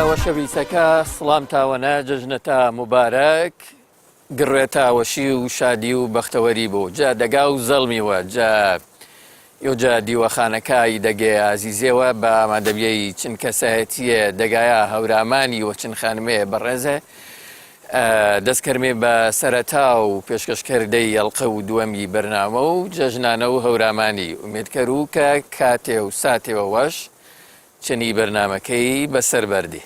وەشە بیسەکە سڵام تاوەنە جەژنەتە مبارەک گڕێتاوەشی و شادی و بەختەوەری بوو جا دەگا و زەڵمیوە جا دیوەخانەکەی دەگێ ئازیزێوە بە ئامادەبیەی چن کەسایەتیە دەگایە هەورامانی و چن خانمەیە بەڕێزە دەستکەرمێ بە سەرەتا و پێشکەشکردەی ئەڵقە و دووەمی بەرنامە و جەژنانە و هەورامانی ئومێدکەر و کە کاتێ و ساتێوە وەش چنی بەرنامەکەی بەسەر بەردی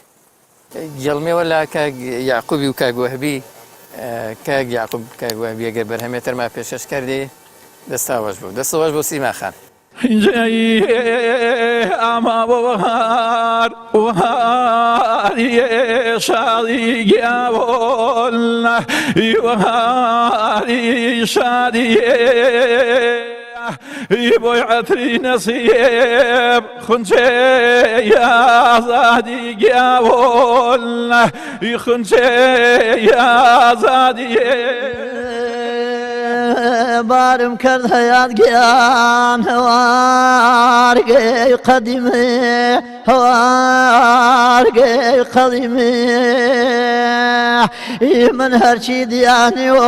جەڵمێوە لا کاک یاعقوبی و کاک وەهبی کاک یاعقوب کاک وەهبی ئەگەر بەرهەمێتەرما پێشکەشکردی دەستاوەش بوو دەستەوەش بۆ سیما خان جاي أما بوهار وهاري شادي جابولنا وهاري شادي يبوي عطري نصيب خنشي يا زادي جابولنا خنشي يا زادي بارم کرد حیات گیان هوارگی قدیمی هوارگی قدیمی من هرچی دیانی و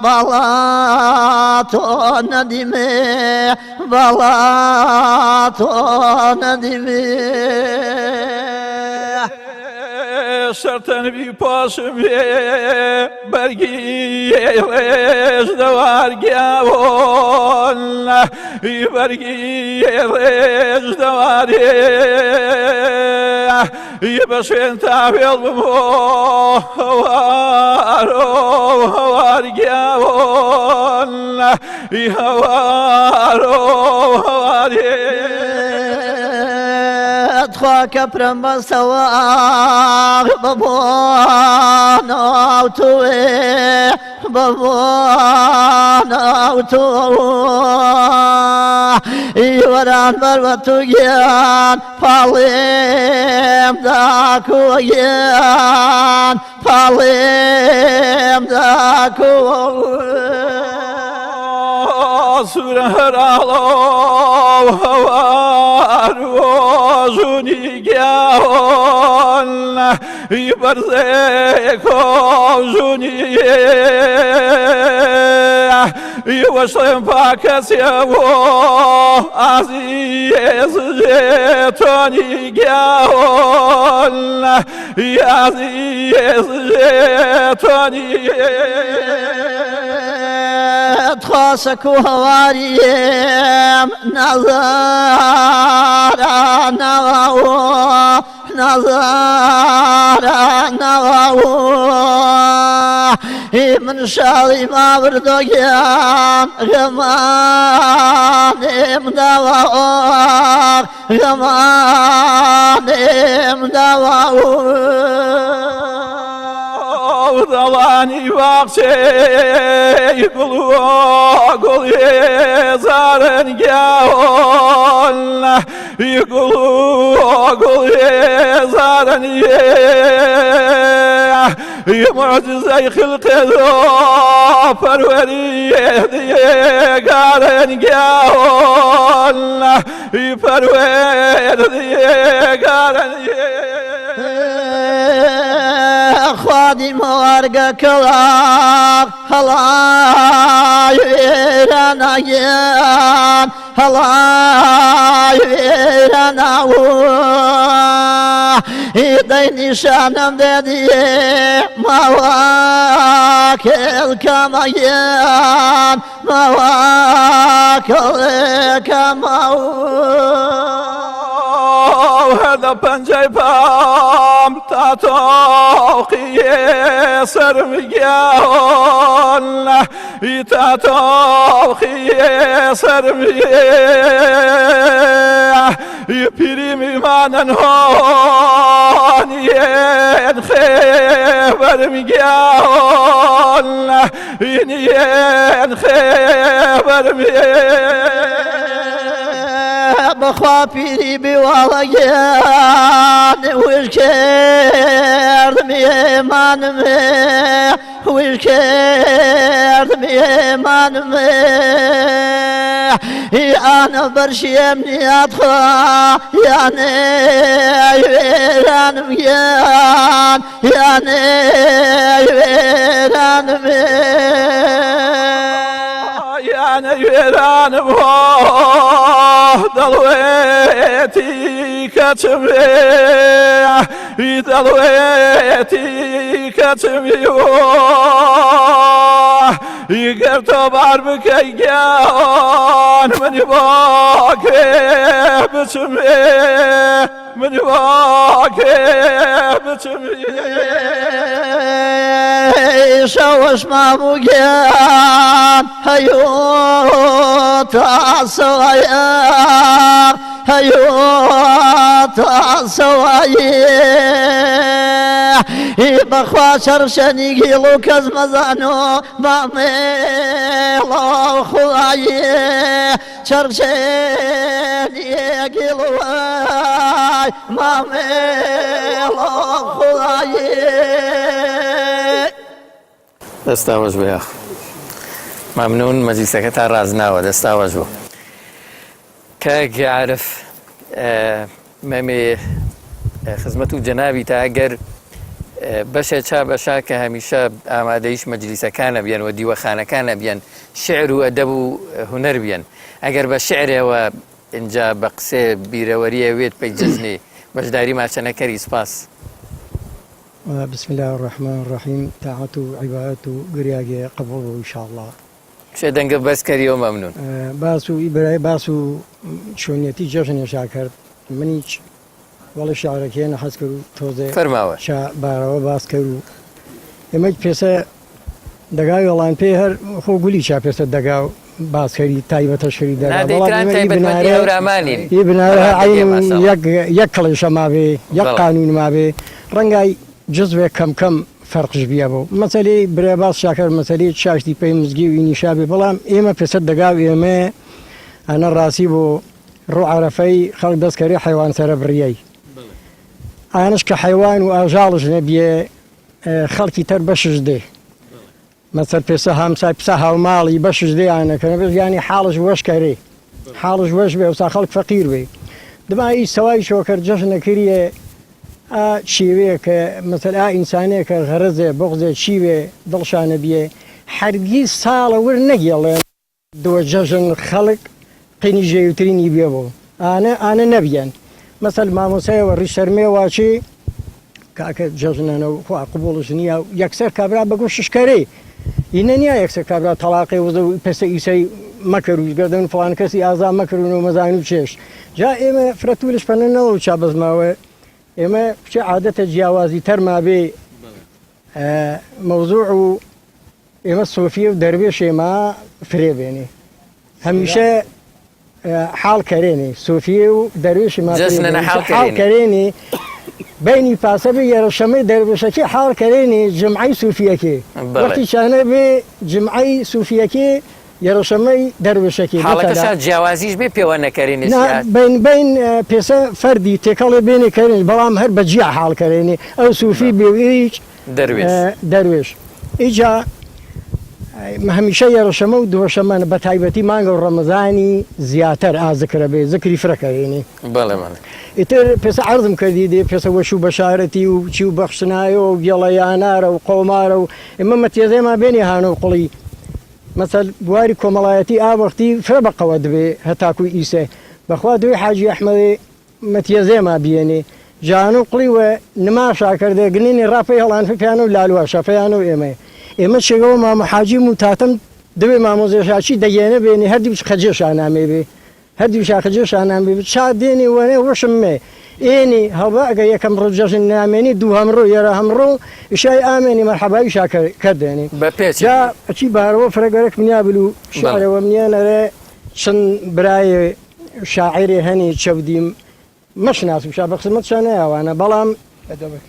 بالا تو ندیمی بالا تو ندیمی شرطن بی پاشم برگی ریش دوار گیاون برگی ریش دوار بشین تابیل بمو هوار گیاون هوار خواك برم بسواق بابانا وتوي بابانا وتوي يوران بروتو جيان فاليم داكو جيان فاليم داكو سورة الله روزوني جاون يبرزكم جوني يوشلم فاكس يبو عزيز جيتوني جاون عزيز جيتوني خاصك وهواريم نظر نواو نظر نواو من شالي ما بردوكيان غمانم دواو غمانم دواو ضلاني باقشي قلوة يزارن جاون يقولوا يزارن معجزة خلق ذو فروري قارن جاون فروري قارن خادم ورقة كلاق هلا يرانا يان هلا يرانا يدي نشانم ددي مواكل كما يان مواكل كما هذا بنجي بام تاتوقي سرميان تاتوقي سرميان يبيري مانن هون ينخبر ميان ينخبر ميان بخافيري بوالجان وشكرد ميمان مي وشكرد ميمان مي أنا برشيمني أدخل يعني ويران ميان يعني ويران يعني ويران بوه دلويتي كتمي دلويتي كتمي يقرتو باربك ايقان من يباكي بتمي من يباكي بتمي شوش ما مقيان هيوت السوايا هيوت السوايا بخوا شرشني قيلو كزمزانو ما ميلو خواي شرشني قيلو ما ميلو خواي دەستاوەش بە یاخ مەمنون مەجلیسەکە تا ڕازناوە دەستاوەش بوو کاک عارف مەمێ خزمەت و جەنابی تا ئەگەر بەشێ چا بەشا کە هەمیشە ئامادەیش مەجلیسەکانە بێن و دیوەخانەکانە بێن شعر و ئەدەب و هونەر بێن ئەگەر بە شعرێەوە اینجا بە قسێ بیرەوەریە وێت پێی جەژنێ بەشداری ماچەنەکەری سپاس بسم الله الرحمن الرحيم طاعة وعبادة قرياقي قبول إن شاء الله شێ دەنگە بەس کەریەوە مەمنون باسو إبراهيم باسو شونيتي جشن شاكر منيش ولا شعرك هنا حسكرو توزي فەرماوە شا بارو باسكرو إمك بيسا دقاوي والله بيهر خو قولي شا بيسا دقاو باسكري تايبة شري دقاو ناديتران تايبة مدينة ورامانين يبنارها عين يكلش ما بي يقانون ما بي رنقاي جزوه كم فرقش بيابو مسألة بريباس شاكر مسألة شاشتي بي مزجي ويني شابي بلام إما في صدقاو إما أنا راسي بو رو عرفي خلق دسكري حيوان سربريي أناش كحيوان وأجالج نبي خلقي تر بشج ده مثلا في سهم سايب سها ومالي بشج ده أنا كان يعني حالج وش كري حالج وش به وصار خلق فقير به دما إيش سواي شوكر جشن كريه شیوه که مثلا انسانی که غرضه بغضه شیوه دلشانه بیه هرگز سال ور نگیله دو جشن خلق قنی جیوترینی بیابو آن نبیان مثلا ماموسه و ریشترمه واشی که جشن خو قبولش نیا یکسر کبرا بگوشش کری این نیا یکسر کبرا طلاقی و پس ایسی مکروش گردن فلان کسی آزاد مکرون و مزانو چش جا ایم فرتولش پنن نلو چابز ماوه إما في عادة جوازي ترمى ب موضوع إما الصوفية ودرويش إما فريبيني هميشه حال كريني صوفية ودرويش ما جسنا حال كريني بيني فاسبي يرشمي درويش كي حال كريني جمعي صوفية كي وقت شانه بجمعي صوفية كي يرشمي درويشكي حالك جوازيش بي بيوانا كريني نا بين بيسا فردي تكالي بيني كريني بلام هر بجيع حال كريني او صوفي بيويش درويش اجا هميشه يرشمه ودوشمان بتايبتي مانغو رمضاني زياتر ذكر بي ذكري فرقه يعني بله بله اتر بيسا عرضم كرديدي بيسا وشو بشارتي وشو بخشنايو ويلا يانار وقومار اما متيزي ما بيني هانو قلي مثل بواري كمالاتي وقتي فربق ودبي هتاكو إيسا بخوا دوي حاجي أحمد متيزي ما بيني جانو قلي ونما شاكر ده قلني رافي هلان في فيانو لالواشا فيانو إما شغو ما محاجي متاتم دوي ما موزيشاشي ديانا بيني هردي بش خجيش آنامي بي هردي بش خجيش آنامي بي شاد ديني واني وشمي إني هباقا يكم رجاج الناميني دو همرو يرا همرو شاي آميني مرحبا يشا كرديني جا أشي بارو فرقرك من يابلو شعر ومنيانا ري شن براي شاعري هني تشوديم مش ناس مش بخدمت شانه وانا بلام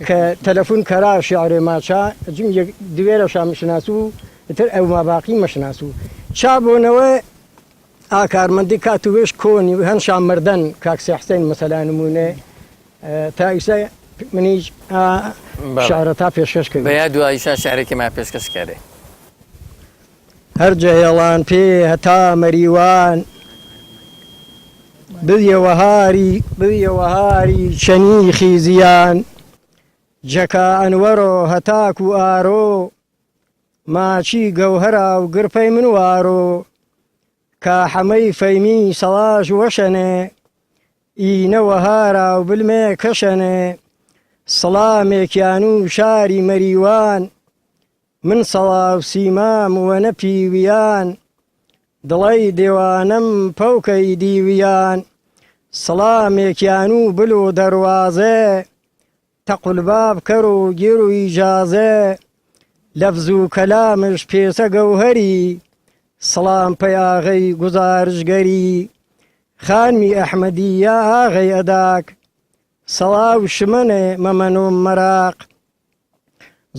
كتلفون كرار شعري ما شا جم دويرة شا مش ناسو تر أو ما باقي مش ناسو شابو نوى آكار مندي كاتويش كوني هن شام مردن كاكسي حسين مثلا نمونه تايسا منيج شعرتا پیشکش کرد. بیاد و عایشا شعری که ما پیشکش کرده. هر جهلان پی هتا مریوان بدیەوە هاری شەنیخی زیان جەکا ئەنوەرۆ هەتاک و ئارۆ ماچی گەوهەرا و گرپەی من وارۆ کا حەمەی فەیمی سەڵاش وەشەنێ ئینەوە هارا و بلمێ کەشەنێ سڵامێکیان و شاری مەریوان من سەڵاو سیمام وەنە پیویان دڵی دێوانم پەوکەی دیویان سڵامێکیان و بل و دەواازێ تەقولباب کەڕ و گیر و ئیجازێ لەفز و کەلامش پێسە گەوهەری سڵام پەی ئاغەی گوزارشگەری خانمی ئەحمەدی یا ئاغەی ئەداک سەڵاو شمنێ مەمەن و مەراق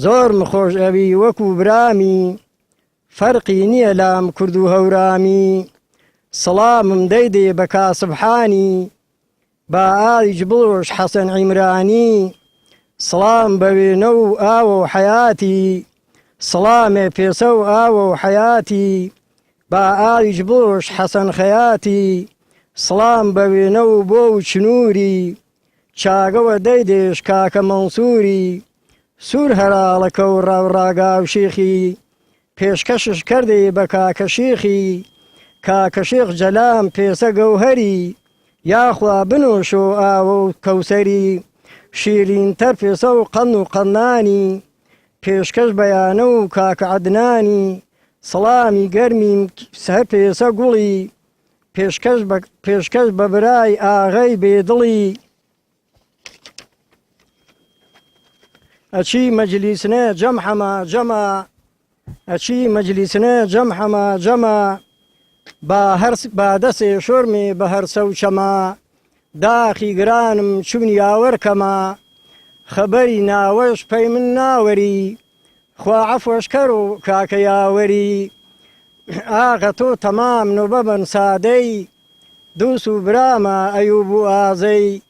زۆر مخۆش ئەوی وەکو برامی فەرقی نییە لام کورد و هەورامی سڵامم دەیدێ بە کاسبحانی با ئالیج بڵۆش حەسەن عیمرانی سڵام بەوێنە و ئاوە و حەیاتی سڵامێ پێسە و ئاوە و حەیاتی با ئالیج بڵۆش حەسەن خەیاتی سڵام بەوێنە و بۆ و چنووری چاگەوە دەیدێش کاکە مەنسووری سوور هەراڵەکە و ڕاوڕاگا و شێخی پێشکەشش کردێ بە کاکە شێخی کاکە شێخ جەلام پێسە گەوهەری یاخوا بنۆشۆ ئاوە و کەوسەری شیرینتەر پێسە و قەن و قەنانی پێشکەش بەیانە و کاکە عەدنانی سڵامی گەرمیم سەر پێسە گوڵی پێشکەش بە برای ئاغەی بێدڵی ئەچی مەجلیسنێ جەم حەما جەما ئەچی مەجلیسنێ جەم حەما جەما با دەسێ شۆرمێ بە هەرسە و چەما داخی گرانم چوونی یاوەرکەما خەبەری ناوەش پەی من ناوەری خوا عەفوەشکەر و کاکە یاوەری ئاغا تۆ تەمام نوبەبەن سادەی دووس و برامە ئەیوب و ئازەی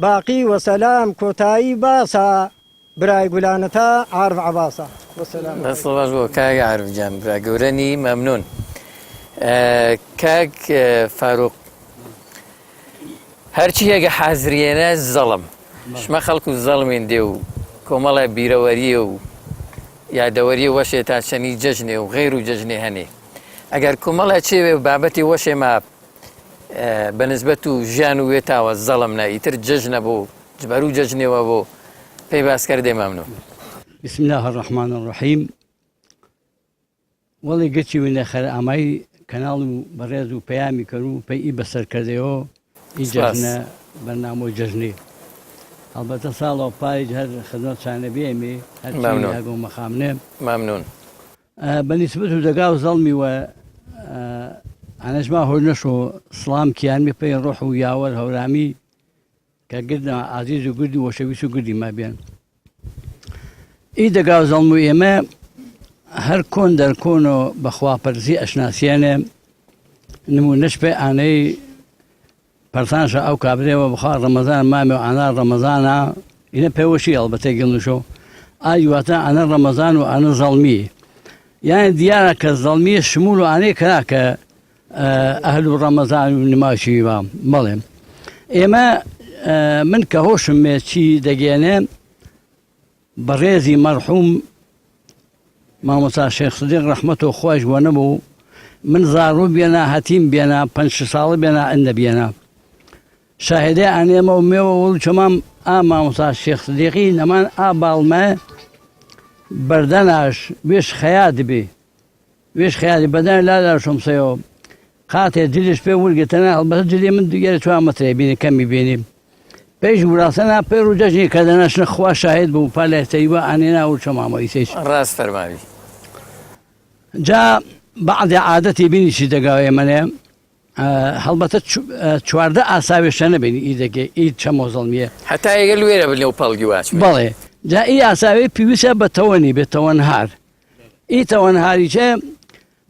باقی وەسەلام کۆتایی باسە برای گولانەتە عارف عەباسە وەسەلام دەست باش بۆ کاک عارف جان برا گەورەنی مەمنون کاک فاروق هەرچی هەگە حازریێنە زەڵم شمە خەڵک و زەڵمێن دێ و کۆمەڵە بیرەوەریە و یادەوەریە وەشێ تا چەنی جەژنێ و غەیر و جەژنێ هەنێ ئەگەر کۆمەڵە چێوێ و بابەتی وەشێمە بەنسبەت و ژیان و وێتاوە زەڵم نە ئیتر جەژنە بۆ جبەر و جەژنێوە بۆ پێی باسکەردێ مەمنون. بسم الله الرحمن الرحیم وەڵی گەچی وێنەخەر ئامایی کەناڵ و بەڕێز و پەیامی کرد و پێی بەسەرکردەوە ئی جەژنە بەرنامۆی جەژنێ هەڵبەتە ساڵەوە پایج هەر خزمەت چانە بێمێ هەرچی هەگۆ مەخامنێ مەمنون بەنسبەت و دەگا و زەڵمی وە ئەنەژما هۆر نەشۆ سڵام کیانمی پێی ڕۆح و یاوەر هەورامی کە گردە عزیز و گردی وەشەویست و گردی مابێن ئی دەگا و زەڵم و ئێمە هەر کۆن دەرکۆن و بەخواپەرزی ئەشناسیانێ نمونەش پێ ئانەی پەرسانشە ئەو کابرێەوە بخوا ڕەمەزان مامێ و ئانا ڕەمەزانە ئینە پێوەشی هەڵبەتە گەڵنشۆ ئایواتە ئەنە ڕەمەزان و ئەنە زەڵمی یان دیارە کە زەڵمی شمول و ئانەی کرا کە ئەهل و ڕەمەزان و نماشی وام بەڵێم ئێمە من کە هۆشم مێ چی دەگەێنێ بەڕێزی مەرحوم مامۆستا شێخ سدیق ڕەحمەت و خۆش بۆ نەبوو من زاڕوو بێنە هەتیم بێنە 5 ساڵە بێنە ئەندە بێنە شاهدەی ئانێمە و مێوە وڵ چۆمام ئا مامۆستا شێخ سدیقی نەمان ئا باڵمە بەردەناش وێش خەیات دەبێ وێش خەیاتی بەدەن لادا شۆمسەیەوە قاتێ دلش پێ وەرگێتەنە هەڵبەتە دلێ من دیگەرە 4 مەترێ بینی کەمی بینیم پێش وراسەنا پێ و جەژنی کە دەنەشنە خوا شاهد بوو پالێتەیوە ئانێنا و چۆمامەوەی سێش ڕاست فەرماوی جا بەعدی عادەتی بینیشی دەگاوێ منێ هەڵبەتە 14 ئاساوێشە نەبینی ئی دەگێ ئی چەمۆ زەڵمیە هەتا ئێگە لێرە بنێ و پەڵگی واچ بەڵێ جا ئی ئاساوی پێویستە بە تەوەنی بێت تەوەنهار ئی تەوەنهاریچە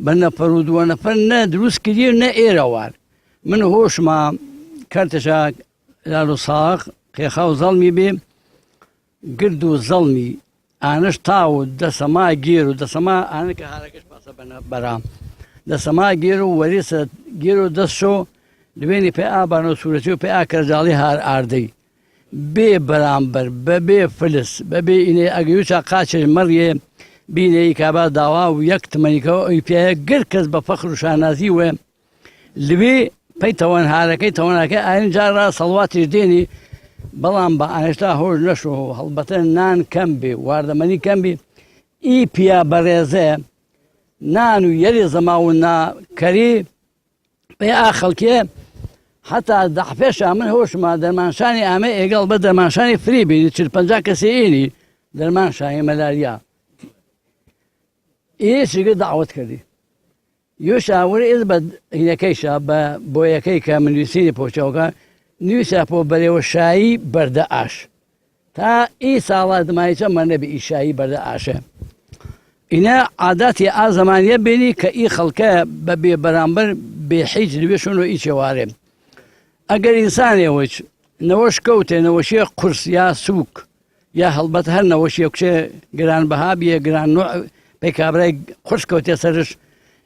بە نەپەر و دووە نەفەر نە دروست کردی و نە ئێرەوار من هۆشما کەرتەشا لال و ساق قێخا و زەڵمی بێ گرد و زەڵمی ئانەش تاو دەسەما گێر و دەسەما ئانە کە هارەکەش پاسە بەرام دەسەما گێر و وەریسە گێر و دەستشۆ دوێنی پێ ئابانە و سوورەتی و پێ ئاکەرجاڵی هار ئاردەی بێ بەرامبەر بەبێ فلس بەبێ ئینێ ئەگەیوچا قاچێ مەڕیێ بینەی کابا داوا و یەک تمەنیکەوە ئەوی پێەیە گەر کەس بە فەخر و شانازی وێ لەوێ پەی تەوەن هارەکەی تەوەناکەی ئاین جارڕا سەڵواتی دێنی بەڵام بە ئاهێشتا هۆش نەشۆ هەڵبەتە نان کەم بێ واردەمەنی کەم بێ ئی پیا بەڕێزەیە نان و یەری زەماونا کەری پێ ئاخەڵکێ حتا دەحپێشا من هۆشما دەرمانشانی ئامە ئێگەڵ بە دەرمانشانی فری بینی 40-50 کەسی ئینی دەرمانشانی مەلاریا ئێشیگە داوت کردی یۆشاوەر ئێز بە هینەکەیشا بە بۆیەکەی کە من نووسینی پۆچەوەکە نووسا بۆ بەرێوە شایی بەردە ئاش تا ئی ساڵات دمایچە مە نەبی ئیشایی بەردە ئاشە ئینە عاداتی ئا زەمانیە بینی کە ئی خەڵکە بە بێ بەرامبەر بێ حیج لەوێ شوێن و ئی چێوارێ ئەگەر ئینسانێوەچ نەوەش کەوتێ نەوەشیە قورس یا سووک یا هەڵبەت هەر نەوەشیە کوچێ گرانبەها بیە گران نوع پێی کابرای خوش کەوتێ سەرش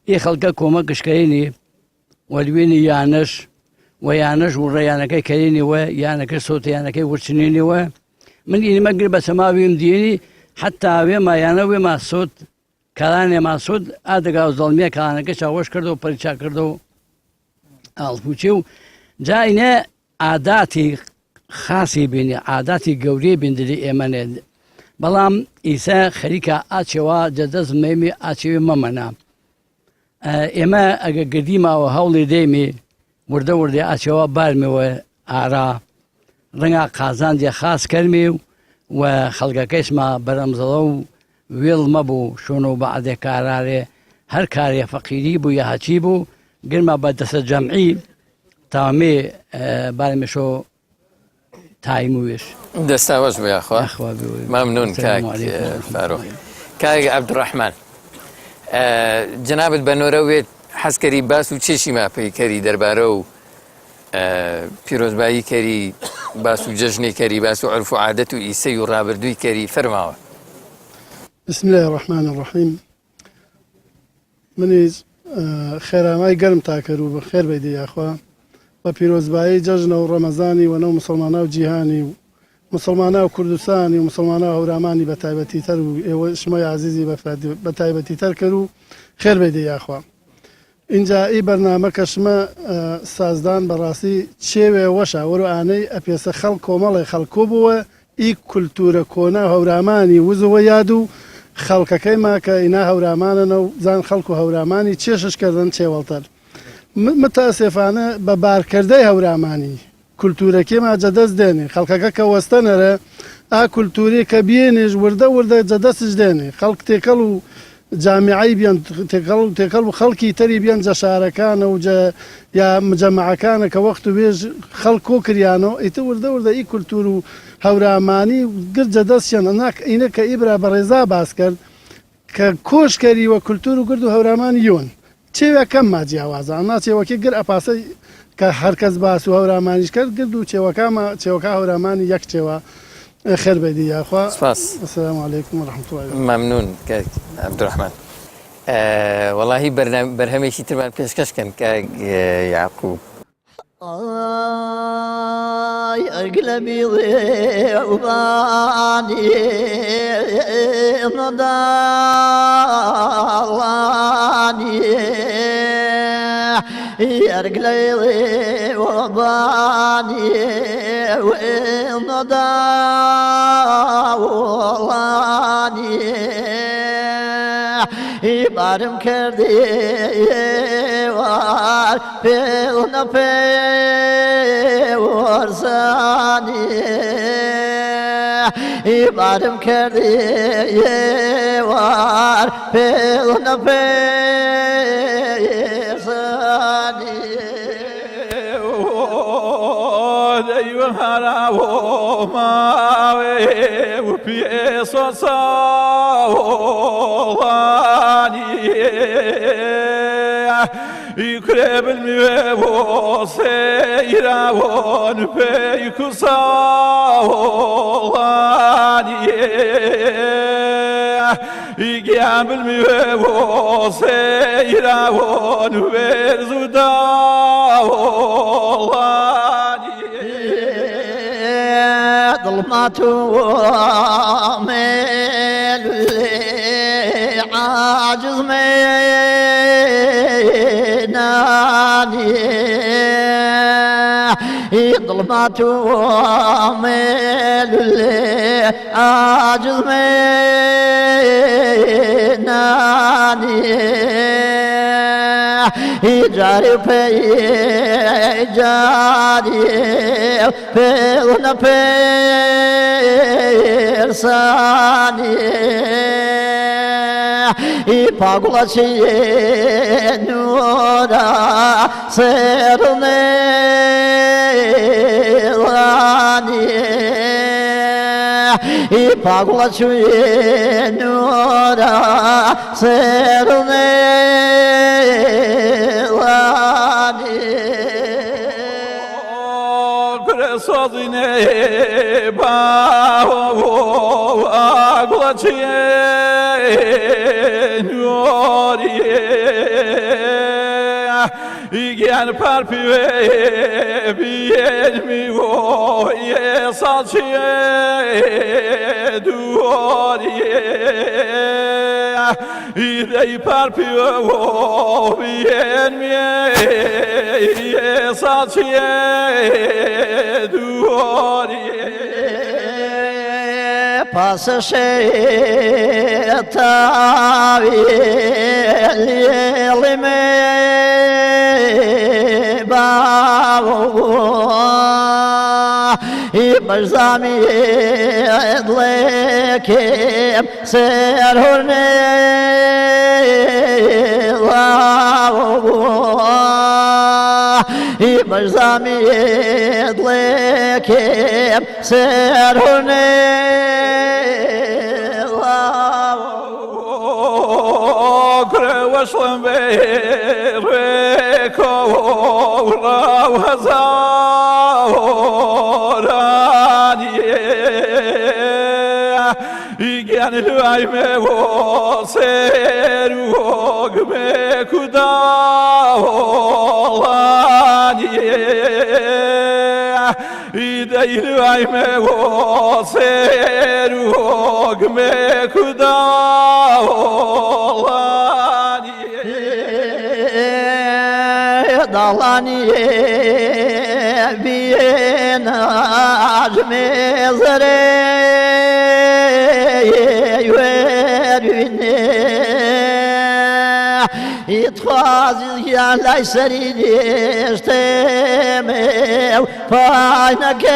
ئی خەڵکە کۆمەکشکەرینی وەلوێنی یانەش و یانەش وڕێیانەکەی کەرینیوە یانەکە سۆتیانەکەی ورچنینیوە من ئینمەگر بە سەماویم دیێنی حتا وێما یانە وێما سۆت کەلانێما سۆت ئادەگا و زەڵمیە کەلانەکە چاوەش کردەوە پەریچا کردەوە ئاڵپوچی و جاینە عاداتی خاصی بینی عاداتی گەورەی بندری ئێمەنێ بەڵام ئیسا خەریکە ئاچێوە جەدە زمەیمی ئاچێوی مەمەنا ئێمە ئەگە گردیماوە هەوڵی دەیمی وردە وردێ ئاچێوە بارمەوە ئارا ڕەنگا قازاندێ خاص کەرمی و خەڵگەکەیشما بەرەمزەڵە و وێڵ مەبوو شۆن و بەعدێ کارارێ هەر کارێ فەقیری بوو یا هەچی بوو گرمە بە دەسە جەمعی تاوامێ بارمێشۆ تایموێش دەستاوەش بەیاخوا مەمنون کاک فاروق کاک عەبدوڕەحمان جنابت بەنۆرەوێت حەزکەری باس و چێشی ماپەیکەری دەربارە و پیرۆزبایی کەری باس و جەژنی کەری باس و عرف و عادەت و ئیسەی و ڕابردووی کەری فەرماوە. بسم الله الرحمن الرحیم منیش خێرامای گەرم تاکەر و بە خێر بەیدی یاخوا بە پیرۆزبایی جەژنە و ڕەمەزانی و نەو مسلمانە و جیهانی و مسلمانە و کوردستانی و مسلمانە و هەورامانی بە تایبەتی تەر و ئێوە شمای عزیزی بە تایبەتی تەر کرد و خێر بەیدی یاخوا اینجا ئی بەرنامەکەشمە سازدان بەڕاستی چێوێ وەشە وەرو ئانەی ئەپێسە خەڵ کۆمەڵی خەڵکۆ بووە ئی کولتورە کۆنا هەورامانی وزەوە یاد و خەڵکەکەیما کە ئینا هەورامانەنە و زان خەڵک و هەورامانی چێششکردن چێوەڵتەر متاسفانە بە بارکردەی هەورامانی کولتورەکێما جەدەست دێنێ خەڵکەکە کە وەستەنەرە ئا کولتوری کە بێنێژ وردە وردە جەدەستش دێنێ خەڵک تێکەڵ و جامیعی بیان تێکەڵ و خەڵکی تەری بیان جەشارەکانە و یا مجەمەعەکانە کە وەخت و بێژ خەڵک کۆ کریانەوە ئیتە وردە وردە ئی کولتور و هەورامانی گرت جەدەستیان ئینە کە ئیبرا بەڕێزا باس کرد کە کۆشکەری وە کولتور و گرد و هەورامانی یۆن چێوە کەم ماجیاوازە ناچێوەکی گر ئەپاسەی کە هەرکەس باس و هەورامانیش کرد گرد و چێوەکە هەورامانی یەک چێوە خێر بەیدی یاخوا السلام علیکم ورحمة الله ممنون کاک عەبدوڕەحمان وەڵاهی بەرهەمێکی ترمان پێشکەشکەن کاک یاعقوب أقلبي ضيوباني نضالاني أرقلي ضيوباني ونضالاني بارم کردی وار پیلنا پیورزانی بارم کردی وار پیلنا پیورزانی دیو هراو ماوی و پیسو ساوانی يكرب الميوه سيراون فيكو صاواني يقيام الميوه سيراون فيرزو داواني ظلمات وميل عاجز ميناني ظلمات وميل عاجز ميناني جاري في جاري في ونفرساني يبغلشي نورا سيرني لاني يبغلشي نورا سيرني Sazine bao aglaçien yoriye igen parpive bien mi vo ye salçie duoriye idei parpive vo bien mi ye salçie Passaše tavi li me bavo I baš zamjedlekem serhurne lavo I baš zamjedlekem serhurne Krevaslam vereko ravazoraniye Igen lüayme vo serug me kudavaniye İdey lüayme vo serug me kudavaniye Dağlaniye biyenaj mezre verüne İtfaziz yanlay serileştemev payna keşemine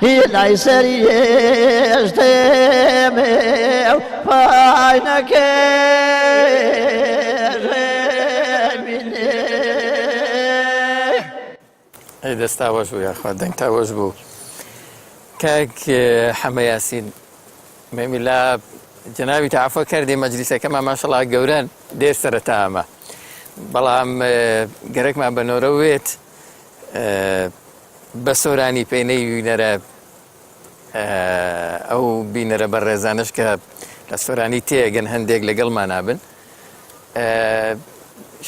İlay serileştemev payna keşemine ئەی دەستاوەش بوو یاخوا دەنگتاوەش بوو کاک حەمە یاسین مەمیلا جەنابی تەعافە کردی مەجلیسەکەمان ماشەڵڵا گەورەن دێر سەرەتا ئەمە بەڵام گەرەکمان بەنۆرە وێت بە سۆرانی پێینەی وینەرە ئەو بینەرە بەڕێزانش کە لە سۆرانی تێگەن هەندێک لەگەڵمان نابن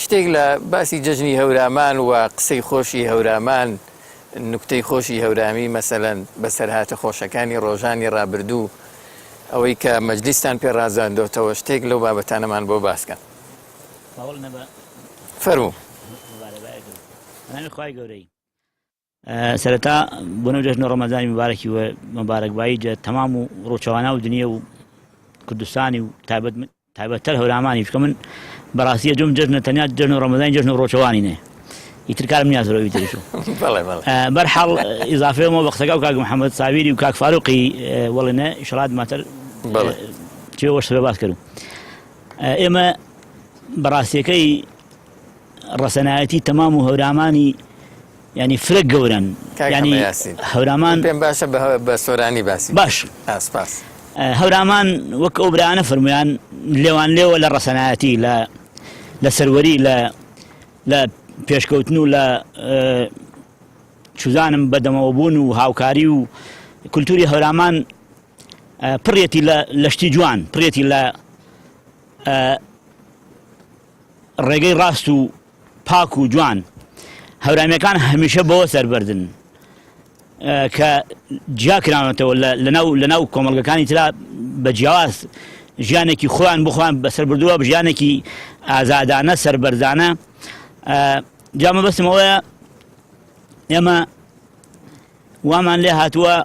شتێک لە باسی جەژنی هەورامان و قسەی خۆشی هەورامان نوکتەی خۆشی هەورامی مەسەلەن بەسەرهاتە خۆشەکانی ڕۆژانی ڕابردوو ئەوەی کە مەجلیستان پێڕازاندۆتەوە شتێک لەو بابەتانەمان بۆ باسکەن فەرموو خی گەورەی سەرەتا بۆ نەو جەژنە ڕەمەزانی مبارەکی و مەبارەکبایی جە تەمام و ڕۆژەوانە و دنیا و کوردستانی و تایبەتتر هەورامانی چکە من بەڕاستیە جۆم جەژنە تەنیا جەژنە ڕەمەزانی جەژنە ڕۆژەوانینێ ئیتر کارم نیازەوەی تریش بەرحاڵ ئیزافێمەوە بە قسەکە و کاک محەممەد ساویری و کاک فاروقی وەڵێنە ئیشەڵات ماتەر چێوەش سبێ باس کردو ئێمە بەڕاستیەکەی ڕەسەنایەتی تەمام و هەورامانی ینی فرق گەورن ینی هەورامان پێم باشە بە سۆرانی باسی باش ئاسپاس هەورامان وەک ئەو برایانە فەرمویان لێوان لێوە لە ڕەسەنایەتی لە سەروەری لە پێشکەوتن و لە چوزانم بەدەمەوە بوون و هاوکاری و کولتوری هەورامان پڕێتی لە شتی جوان پڕێتی لە ڕێگەی ڕاست و پاک و جوان هەورامیەکان هەمیشە بەوە سەربەردن کە جیا کراونەتەوە لەناو کۆمەڵگەکانی ترا بە جیاواز ژیانێکی خۆیان بخۆیان بەسەر بردووە بە ژیانێکی ئازادانە سەربەردانە جا مەبەستمەوەیە ئێمە وامان لێ هاتووە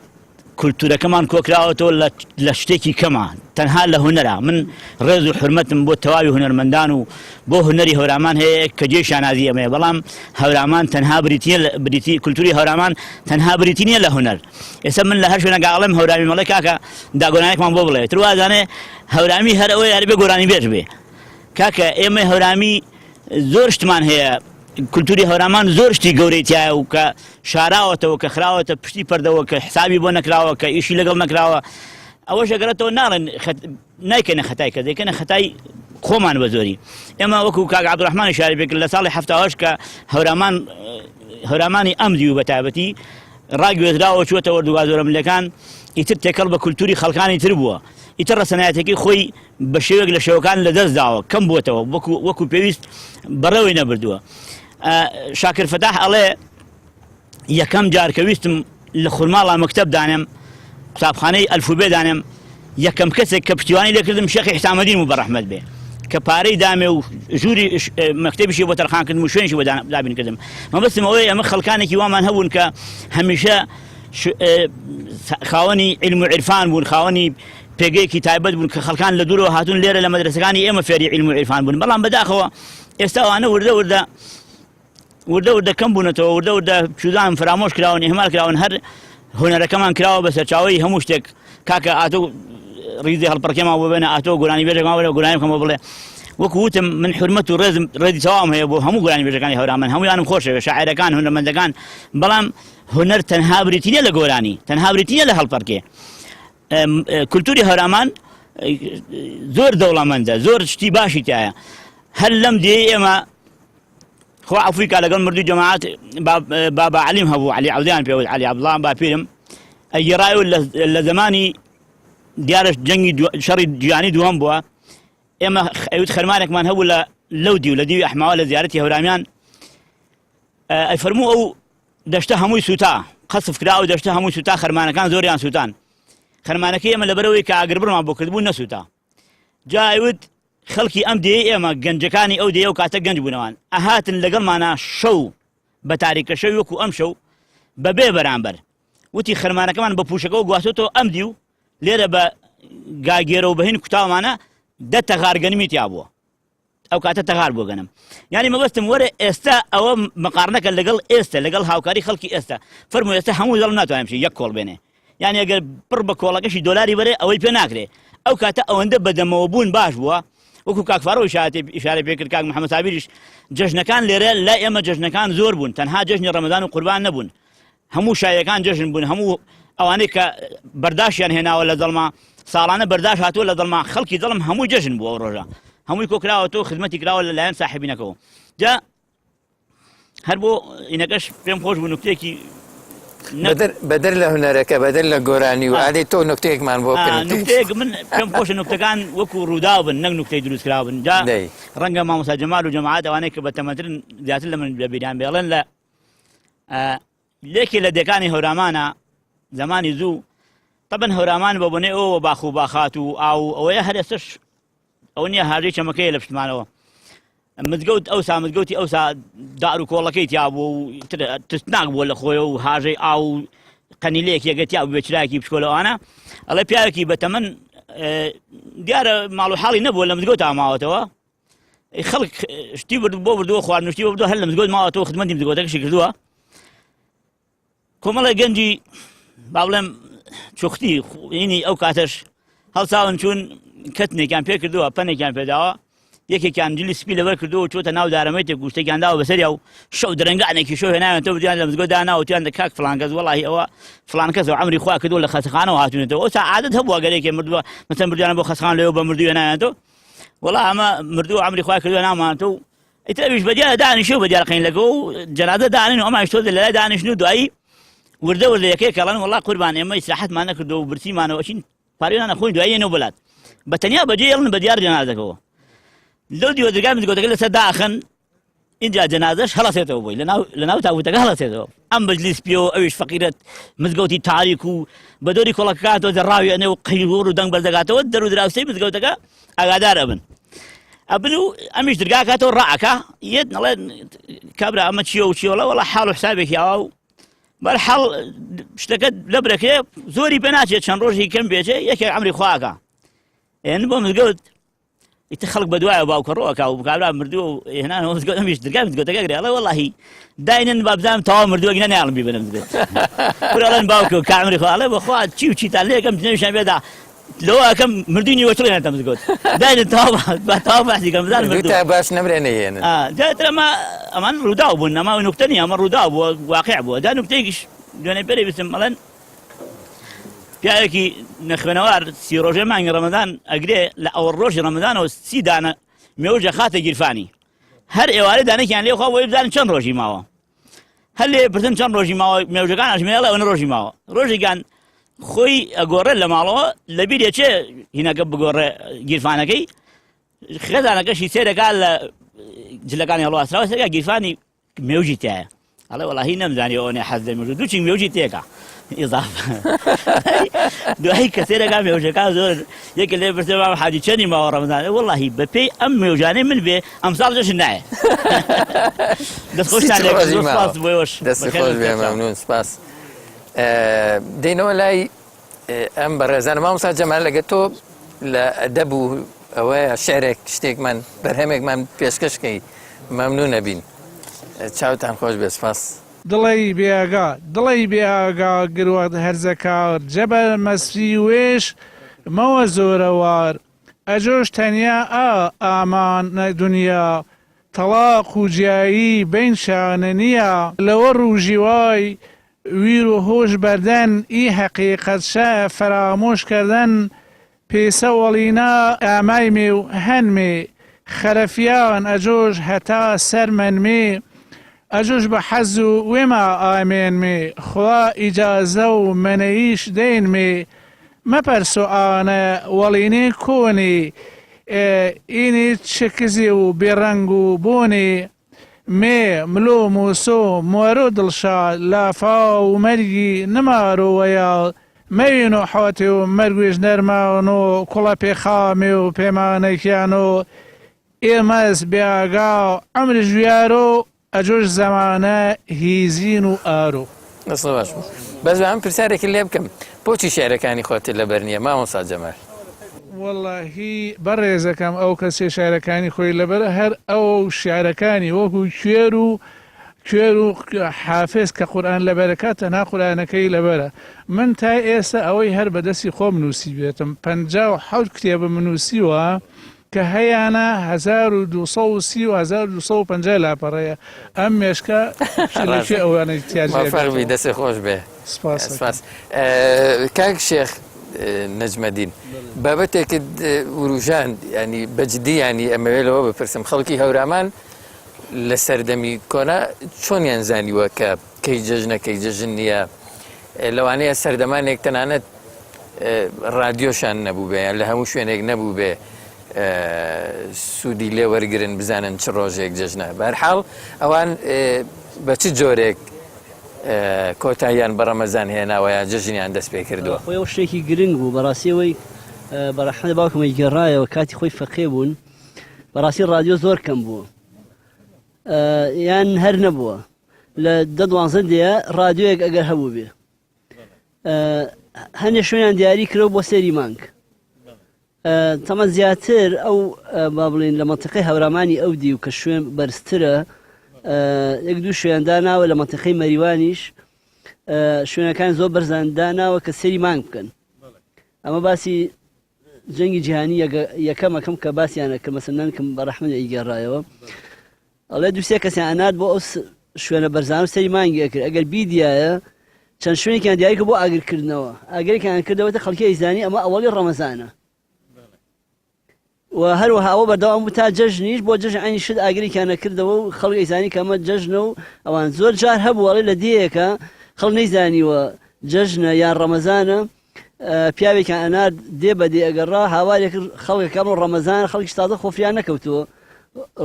کولتورەکەمان کۆکراوەتەوە لە شتێکی کەمە تەنها لە هونەرە من ڕێز و حرمەتم بۆ تەواوی هونەرمەندان و بۆ هونەری هەورامان هەیە کە جێی شانازی ئەمەیە بەڵام هەورامان تەنها بریتی کولتوری هەورامان تەنها بریتی نییە لە هونەر ئێستا من لە هەر شوێنە گاڵم هەورامی مەڵێ کاکە داگۆرانێکمان بۆ بڵێ تر وازانێ هەورامی هەر ئەوەی هەر بێ گۆرانی بێژ بێ کاکە ئێمە هەورامی زۆر شتمان هەیە کولتوری هەورامان زۆر شتی گەورەی تایە و کە شاراوەتەوە کە خراوەتە پشتی پەردەوە کە حسابی بۆ نەکراوە کە ئیشی لەگەڵ نەکراوە ئەوەش ئەگەرێتەوە ناڵێن نایکەنە خەتای کە دەیکەنە خەتای خۆمان بە زۆری ئێمە وەکو کاک عەبدوڕەحمان ئیشارە پێ کرد لە ساڵی ٧٨ کە هەورامانی ئەمدی و بە تایبەتی ڕاگوێزراوە چووەتە وەردوگا زۆرە ملەکان ئیتر تێکەڵ بە کولتوری خەڵکانی تر بووە ئیتر ڕەسەنایەتەکەی خۆی بە شێوێک لە شێوەکان لەدەست داوە کەم بووەتەوە وەکو پێویست بەڕێوەی نەبردووە شاکر فتاح ئەڵێ یەکەم جار کە ویستم لە خورماڵا مەکتەب دانێم قوتابخانەی ئەلفوبێ دانێم یەکەم کەسێک کە پشتیوانی لێکردم شێخی حسامەدین و بەڕەحمەت بێ کە پارەی دامێ و ژووری مەکتەبیشی بۆ تەرخانکردن و شوێنشی بۆ دابین کردم مەبەستم ئەوەیە ئەمە خەڵکانێکی وامان هەبوون کە هەمیشە خاوەنی علم و عرفان بوون خاوەنی پێگەیەکی تایبەت بوون کە خەڵکان لە دوورەوە هاتوون لێرە لە مەدرسەکانی ئێمە فێری علم و عرفان بوون بەڵام بەداخەوە ئێستا ئەوانە وردە کەم بوونەتەوە وردە چودان فرامۆش کراون ئێمال کراون هەر هونەرەکەمان کراوە بە سەرچاوەی هەموو شتێک کاکە ئاتۆ ڕیزی هەڵپەرکێمان بۆ بێنە ئاتۆ گۆرانی بێژێکمان وەرە گۆرانی بکەمەوە بڵێ وەکو وتم من حرمەت و ڕێزی تەواوم هەیە بۆ هەموو گۆرانی بێژەکانی هەورامان هەموویانم خۆشەوێ شاعیرەکان هونەرمەندەکان بەڵام هونەر تەنها بریتی نییە لە گۆرانی تەنها بریتی نییە لە هەڵپەرکێ کولتوری هەورامان زۆر دەوڵەمەندە زۆر شتی باشی تایە هەر لەم دێ ئێمە خۆ ئەفریقا لەگەڵ مردووی جەماعەت بابا عەلیم هەبوو عەلی عەودیان پێوت عەلی عەبدوڵڵا باپیرم ئەگێڕایەوە لە زمانی دیارەش جەنگی شەڕی جیهانی دووەم بووە ئێمە ئەوت خەرمانێکمان هەبوو لەو دی و لە دیوی ئەحماوە لە زیارەتی هەورامیان ئەفەرموو ئەو دەشتە هەمووی سوتا قەسف کرا و دەشتە هەمووی سوتا خەرمانەکان زۆریان سووتان خەرمانەکەی ئێمە لەبەرەوەی کە ئاگربڕمان بۆ کردبوو نەسووتا جا ئەوت خەڵکی ئەم دێ ئێمە گەنجەکانی ئەو دێ و کاتە گەنج بوونەوان ئەهاتن لەگەڵمانە شەو بە تاریکە شەوی وەکو ئەم شەو بەبێ بەرامبەر وتی خەرمانەکەمان بە پوشەکەەوە گواتۆتەوە ئەم دی و لێرە بە گاگێرە و بەهین کوتاومانە دە تەغار گەنمی تیا بووە ئەو کاتە تەغار بۆ گەنم یعنی مەبەستم وەرە ئێستا ئەوە مقارنەکە لەگەڵ ئێستا لەگەڵ هاوکاری خەڵکی ئێستا فەرموو ئێستا هەموو دڵم ناتوانم یەک کۆڵ بێنێ یعنی ئەگەر پڕ بە کۆڵەکەشی دۆلاری بەرێ ئەوەی پێ ناکرێ ئەو کاتە ئەوەندە بەدەمەوە بوون باش بووە وەکو کاکفارەوە ئیشارە پێ کرد کاک محەممەد سابیریش جەژنەکان لێرە لا ئێمە جەژنەکان زۆر بوون تەنها جەژنی ڕەمەزان و قوربان نەبوون هەموو شایەکان جەژن بوون هەموو ئەوانەی کە بەرداشیان هێناوە لە دڵما ساڵانە بەرداش هاتووە لە دڵما خەڵکی دڵم هەمووی جەژن بووە ئەو ڕۆژە هەمووی کۆکراوەتەوە خزمەتی کراوە لەلایەن ساحبینەکەەوە جا هەر بۆ ئینەکەش پێم خۆش بوو نوکتێکی بەدەر لە هونەرەکە بەدەر لە گۆرانی و ئادەی تۆ نوکتەیەکمان بۆ نوکتەیەک من پێم خۆشە نوکتەکان وەکو ڕوودا بن نەک نوکتەی دروستکرا بن جا ڕەنگە مامۆستا جەمال و جەماعەت ئەوانەی کە بەتەمەترن زیاتر لە من لە بیریان بێڵێن لە لێکی لە دەکانی هەورامانە زمانی زوو طبعا هەورامان بە بنێ ئەوە باخ و باخات و ئاو ئەوەیە هەر ئێستش ئەو نییە هاژەی چەمەکەیە لە پشتمانەوە مزگەوت ئەوسا مزگەوتی ئەوسا دار و کۆڵەکەی تیا بوو و تستناک بووە لە خۆیە و هاژەی ئاو قەنیلەیەک یەکەتیا بوو بێچراکی پشکۆلەوانە ئەڵێ پیاوێکی بەتەمەن دیارە ماڵ و حاڵی نەبووە لە مزگەوت ماوەتەوە خەڵک شتی بۆ بردووە خواردنوشتی بۆ بردووە هەر لە مزگەوت ماوەتەوە خزمەتی مزگەوتەکەشی کردووە کۆمەڵی گەنجی با بڵێم چوختی ینی ئەو کاتەش هەڵساون چوون کەتنێکیان پێ کردووە پەنێکیان پێداوە یەکێکیان جلی سپی لەبەر کردووە چۆتە ناو دارەمەیتێک گوشتێکیان داوە بەسەریا و شەو درەنگانێکی شەو هێناوێتەوە دیان لە مزگەوت داناوەتیان کاک فڵان کەس وەڵاهی ئەوە فڵان کەسەوە عەمری خوا کردووە لە خەسەخانەوە هاتوونێتەوە ئەوسا عادەت هەبووە گەرێکی مردووە مەسەن بردویانە بۆ خەسەخان لەوێ بە مردووی هێنایەتەوە وەڵا ئەمە مردووە عەمری خوا کردووە نامانێتەوە ئیتر ئەویش بەدیارە دانیشتەوە بەدیار قەینلەکە و جەنازە دانین و ئەمانیش تۆ لەلای دانیشتن و دوایی وردە یەکەی کەڵەن وەڵا قوربان ئێمە ئیسراحەتمان نەکردەوە و برسیمانەوە چین پارێنان نەخۆین دوایی نەوە بەلات بەتەنیا بەجێ هێڵن بە دیار جەنازەکەەوە لەو دیوەدرگای مزگەوتەکە لەسەر داخن اینجا جەنازەش هەڵەسێتەوە بۆی لەناو تاوتەکە هەڵەسێتەوە ئەم مەجلیس پێوە ئەویش فەقیرەت مزگەوتی تاریک و بە دۆری کۆڵەکەکاتەوە دەڕاوی ئەنێ و قەیڕور و دەنگ بەردەگاتەوە دەرو دراوسەی مزگەوتەکە ئاگادار ئەبن ئەبن و ئەمیش درگاکاتەوە ڕائەکە یەت نەڵێ کابرا ئەمە چییە و چیۆڵە وەڵا حاڵ و حسابێکی ئاوا و بەرحەڵ شتەکە لە برەکەیە زۆری پێ ناچێت چەند ڕۆژی کەم بێجێ یەکێک ئەمری خواکە ئێن بۆ مزگەوت ئیتر خەڵک بەدوایە باوکەڕۆەکە و کابرا مردووە و هێنانەوە مزگەوت ئەمیش درگای مزگەوتەکە گرێڵە وەڵاهی داینن با بزانم تەواو مردووە گنە ناڵم بیبنم دەبێت کوڕەڵێن باوکە و کامری خواڵێ بەخوا چی و چیتان لێ یەکەم جنێویشان بێدا لەوە ئەەکەم مردوینی وەچڵێنێتە مزگەوت داینن تەواو بەحسی کەم بزانم تا باش نەمرێنەهێنن جاتر ئەمان ڕووداو بوون نەماوەی نوکتە نیە ئەمە ڕووداو بووە واقع بووە دا نوکتەیەکیش دوێنێ پێرەی بستم مەڵەن پیاوێکی نەخوێنەوار سی ڕۆژێ مانگی ڕەمەدان ئەگرێ لە ئەوە ڕۆژی ڕەمەدانەوە 30 دانە مێوژە خاتە گیرفانی هەر ئێوارە دانێکیان لێخوا بۆی بزانن چەند ڕۆژی ماوە هەر لێ پرسن چەند ڕۆژی ماوە مێوژەکان ئەژمێڵە ئەوە ڕۆژی ماوە ڕۆژێکان خۆی ئەگۆڕێت لە ماڵەوە لەبیرێ چێ هینەکە بگۆڕێ گیرفانەکەی خێزانەکەشی سێرەکات لە جلەکانی هەڵواسراوە سێرگا گیرفانی مێوژی تایە ئەڵێ وەڵاهی نەمزانی ئەوەنێ حەز لە مێوژ دووچین مێوژی تێکە ئیضافە دوایی کە سێرەکە مێوژەکان زۆر یەکە لێ پرسێ مام حاجی چەندی ماوە ڕەمەزانە وەڵاهی بەپێی ئەم مێوژانەی من بێ ئەمساڵ جەشن نایە دەستخۆشتان لێ سپاس بۆیەوەش دەستی خۆش بێ مەمنون سپاس دێنەوە لای ئەم بەڕێزانە مامۆستا جەمال لەگە تۆ لە ئەدەب و ئەوەیە شعرێک شتێکمان بەرهەمێکمان پێشکەشکەی مەمنون نەبین چاوتان خۆش بێ سپاس دڵی بێئاگا گروات هەرزەکار جەبەر مەسفی وێش مەوە زۆرەوار ئەجۆش تەنیا ئامان دنیا تەلاق و جیایی بین شانە نییە لەوە ڕوژی وای ویر و هۆش بەردەن ئی حەقیقەت شە فرامۆش کردن پێسە وەڵینا ئامای مێ و هەن مێ خەرەفیان ئەجۆش هەتا سەرمەن مێ ئەجۆش بە حەز و وێما ئامێن مێ خوا ئیجازە و منەیش دێن مێ مەپەرسۆ ئانە وەڵینێ کۆنێ ئینی چکزی و بێڕەنگ و بۆنێ مێ ملۆ موسۆ مۆرۆ دڵشاد لافا و مەرگی نەمارۆوەیە مەوین و حواتێ و مەرگوێژ نەرماون و کوڵە پێخامێ و پێمانێکیان و ئێمەز بێئاگا و ئەمر ژویارۆ ئەجۆش زەمانە هیزین و ئارۆ دەست باش بەس ئەم پرسیارێکی لێ بکەم بۆچی شێعرەکانی خۆت لەبەر نییە مامۆستا جەمال وەڵاهی بەڕێزەکەم ئەو کەسێ شارەکانی خۆی لەبەر هەر ئەو شیعرەکانی وەکو کوێر و حافظ کە قورئان لەبەرەکە تەنها قورئانەکەی لەبەرە من تا ئێستا ئەوەی هەر بەدەستی خۆم نووسی بێتم 57 کتێبە منووسیوە کە هەیانە 1230 و 1250 لاپەڕەیە ئەم مێشکە لەکوێ ئەوانەی فەرمی دەستی خۆش بێ سپاس کاک شێخ نەجمەدین بابەتێکت وروژان ینی بەجددی ینی ئەمەوێت لەوە بپرسم خەڵکی هەورامان لە سەردەمی کۆنا چۆنیان زانیوە کە کەی جەژنە کەی جەژن نییە لەوانەیە سەردەمانێک تەنانەت ڕادیۆشان نەبوو بێ یان لە هەموو شوێنێک نەبوو بێ سوودی لێ وەرگرن بزانن چ ڕۆژێک جەژنە بەرحاڵ ئەوان بە چ جۆرێک کۆتاییان بە ڕەمەزان هێناوەیە جەژنیان دەست پێ کردووە خۆی شتێکی گرنگ بوو بەڕاستیەوەی بەڕەحمەتی باوکمەی گەڕایەوە کاتی خۆی فەقێ بوون بەڕاستی ڕادیۆ زۆر کەم بووە یان هەر نەبووە لە 12 دەیە ڕادیۆیەک ئەگەر هەبوو بێ هەندێک شوێنیان دیاری کرەوە بۆ سێری مانگ تەمە زیاتر ئەو با بڵێن لە مەنتیقەی هەورامانی ئەودی و کە شوێن بەرزترە یەک دوو شوێن داناوە لە مەنتیقەی مەریوانیش شوێنەکان زۆر بەرزان داناوە کە سێری مانگ بکەن ئەمە باسی جەنگی جیهانی یەکەمەکەم کە باسییانە کە مەسەلەن کەم بەڕەحمەتی ئەیگەڕایەوە ئەڵێ دووسێ کەسیان ئەنات بۆ ئەو شوێنە بەرزان و سەری مانگی ئەکرد ئەگەر بیدایە چەند شوێنێکیان دیاریکە بۆ ئاگرکردنەوە ئاگرێکیان کردەوەتە خەڵکی ئەیزانی ئەمە ئەوەڵی ڕەمەزانە و هەروەها ئەوە بەردەوام بوو تا جەژنیش بۆ جەژن عینی شت ئاگرێکیان نەکردەوە و خەڵک ئەیزانی کە ئەمە جەژنە و ئەوان زۆر جار هەبووەڵێ لە دیەکە خەڵک نەیزانیوە جەژنە یان ڕەمەزانە پیاوێکیان ئەنات دێ بەدێ ئەگەڕا هاوارێک خەڵکەکەم ڕەمەزان خەڵکی تازە خۆفریان نەکەوتووە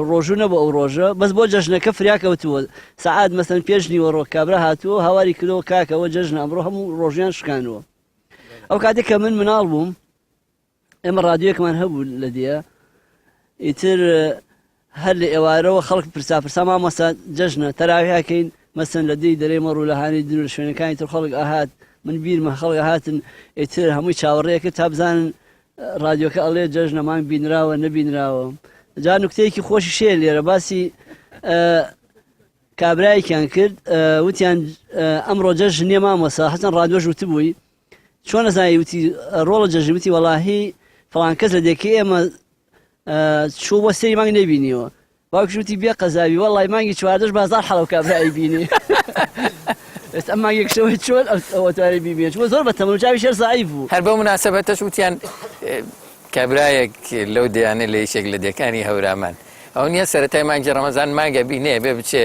ڕۆژوو نەبوو ئەو ڕۆژە بەس بۆ جەژنەکە فریاکەوتووە سعات مەسەن پێشنی وەڕۆ کابرا هاتووە هاواری کردەوە کاکەوە جەژن ئەمڕۆ هەموو ڕۆژیان شکانەوە ئەو کاتێک کە من مناڵ بووم ئێمە ڕادیۆکمان هەبوو لە دیە ئیتر هەر لە ئێوارەوە خەڵک پرسا مامۆستا جەژنە تەراویحەکەین مەسەن لە دەی دەرێ مەڕوو لە هاانی دور لە شوێنەکانی تر خەڵک ئاهات من بیرمە خەڵک هاتن ئیتر هەمووی چاوەڕێیەکە تا بزانن ڕادیۆکە ئەڵێ جەژنەمان بینراوە نەبینراوە جا نوکتەیەکی خۆشی شێ لێرە باسی کابرایەکیان کرد وتیان ئەمڕۆ جەژن نییە مامۆستا حەسەن ڕادیۆش وتبووی چۆن نەزانی وتی ڕۆڵە جەژن وتی وەڵاهی فڵان کەس لە دێکەی ئێمە چوو بۆ سەری مانگ نەبینیوە باوکیش وتی بێ قەزاوی وەڵی مانگی چواردەش بازار حەڵەو کابرایی بینی ئێستا ئەم مانگێکشەوەی چۆن ئەوە توانێت بیبینێت چوە زۆر بە تەمەنجاوی شەر زایف بوو هەر بەو مناسەبەتەش وتیان کابرایەک لەو دەیانە لە یەکێک لە دەکانی هەورامان ئەو نییە سەرەتای مانگی ڕەمەزان مانگە بینێ بێ بچێ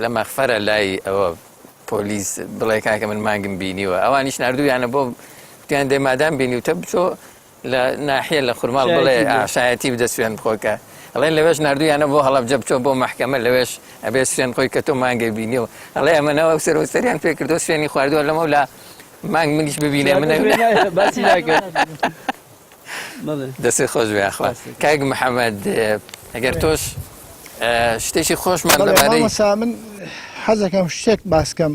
لە مەخفەرە لای ئەوە پۆلیس بڵێ کاکە من مانگم بینیوە ئەوانیش نردوویانە بۆ وتیان دەمادام بینیوتە بچۆ لە ناحیە لە خورماڵ بڵێ شایەتی بدە سوێن بخۆکە ئەڵێن لەوێش نردوویانە بۆ هەڵەبجە بچۆ بۆ مەحکەمە لەوێش ئەبێ سوێن خۆی کە تۆ مانگە بینیوە ئەڵێ ئەمەنەوە سەرۆسەریان پێ کردو سوێنی خواردووە لەمە لە مانگ منیش ببینێ منە باسی ناکرد دەسێ خۆش بێ ئەخوا کاک محەممەد ئەگەر تۆش شتێکی خۆشمان لەبارەی من حەزەکەم شتێک باسکەم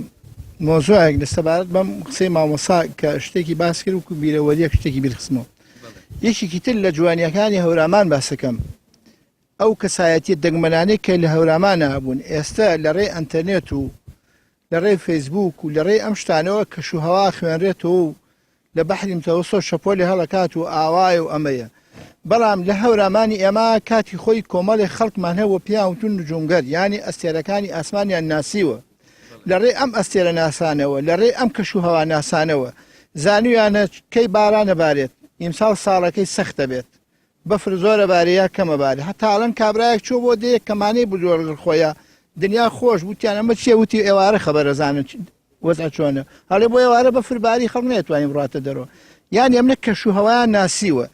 مۆزوعێک لەسەبارەت بەم قسەی مامۆسا کە شتێکی باس کرد وکو بیرەوەریەک شتێکی بیرخستمەوە یەکێکی تر لە جوانیەکانی هەورامان باسەکەم ئەو کەسایەتی دەگمەنانەی کە لە هەورامانە هەبوون ئێستا لە ڕێی ئەنتەرنێت و لە ڕێی فەیسبوک و لە ڕێی ئەم شتانەوە کەشوهەوا خوێنرێتەوە و لە بەحری متەوەسۆ شەپۆلی هەڵەکات و ئاوای و ئەمەیە بەڵام لە هەورامانی ئێمە کاتی خۆی کۆمەڵی خەڵکمان هەوە پیاوتون نجومگەر ینی ئەستێرەکانی ئاسمانیان ناسیوە لە ڕێ ئەم ئەستێرە ناسانەوە لە ڕێ ئەم کەشوهەوا ناسانەوە زانویانە کەی بارانە بارێت ئیمساڵ ساڵەکەی سەختە بێت بەفر زۆرە بارەیە کەمە بارێ هەتاڵەن کابراایەک چۆ بۆ دەیە کەمانەی بزۆرگڕ خۆیە دنیا خۆش وتیان ئەمە چیە وتی ئێوارە خەبەرەزانن وەزع چۆنە هەڵێ بۆ ئێوارە بەفرباری خەڵک نێتوانین بڕاتە دەرەوە یانی ئەمنە کەشوهەوایان ناسیوە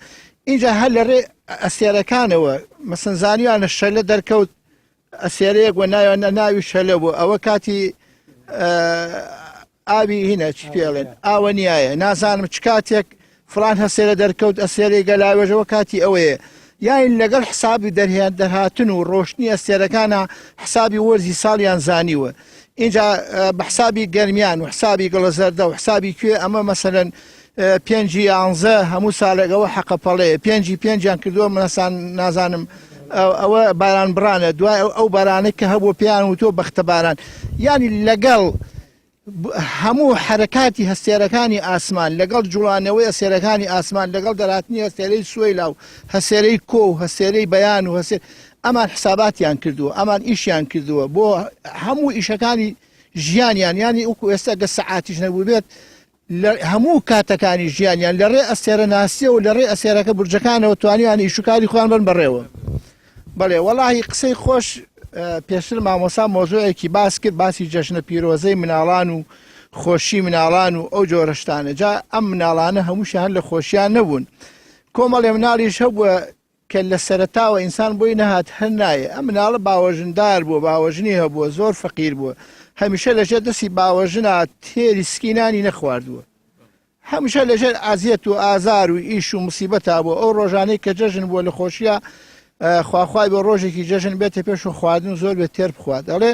اینجا هەر لە ڕێ ئەسێرەکانەوە مەسەن زانیوانە شەلە دەرکەوت ئەسێرەیەک وە ناوی شەلە بوو ئەوە کاتی ئاوی هینە چی پێڵێن ئاوە نیایە نازانم چ کاتێک فلان هەسێرە دەرکەوت ئەسێرەی گەلاوێژەوە کاتی ئەوەیە یان لەگەڵ حسابی دەرهاتن و ڕۆشنی ئەسێرەکانە حسابی وەرزی ساڵیان زانیوە اینجا بە حسابی گەرمیان و حسابی گەڵە زەردە و حسابی کوێ ئەمە مەسەلەن پێنجی یانزە هەموو ساڵێکەوە حەقەپەڵەیە پێنجیان کردووە منەسان نازانم ئەوە باران بڕانە دوای ئەو بارانێک کە هەبوو پیان و تۆ بەختە باران ینی لەگەڵ هەموو حرکاتی هەستێرەکانی ئاسمان لەگەڵ جوڵانەوەی ئەسێرەکانی ئاسمان لەگەڵ دەراتنی هەستێرەی سوێی لاو هەسێرەی کۆ و هەستێرەی بەیان و هەسێر ئەمان حساباتیان کردووە ئەمان ئیشیان کردووە بۆ هەموو ئیشەکانی ژیانیان ینی وەکو ئێستا گە سەعاتیش نەبوو بێت هەموو کاتەکانی ژیانیان لە ڕێ ئەسێرە ناسیە و لە ڕێ ئەسێرەکە برجەکانەوە توانیان ئیشوکاری خۆیان بن بەڕێوە بەڵێ وەڵاهی قسەی خۆش پێشتر مامۆسا مۆزوعێکی باس کرد باسی جەژنە پیرۆزەی مناڵان و خۆشی مناڵان و ئەو جۆرەشتانە جا ئەم مناڵانە هەمووشیان هەر لە خۆشییان نەبوون کۆمەڵێ مناڵیش هەبووە کە لە سەرەتاوە ئینسان بۆی نەهات هەر نایە ئەم مناڵە باوەژندار بووە باوەژنی هەبووە زۆر فەقیر بووە هەمیشە لەژێر دەستی باوەژنە تێری سکینانی نەخواردووە هەمیشە لەژێر ئازیەت و ئازار و ئیش و موسیبەتا بووە ئەو ڕۆژانەی کە جەژن بووە لە خۆشیە خواخوای بە ڕۆژێکی جەژن بێتە پێش و خواردن زۆر بێت تێر بخوات ئەڵێ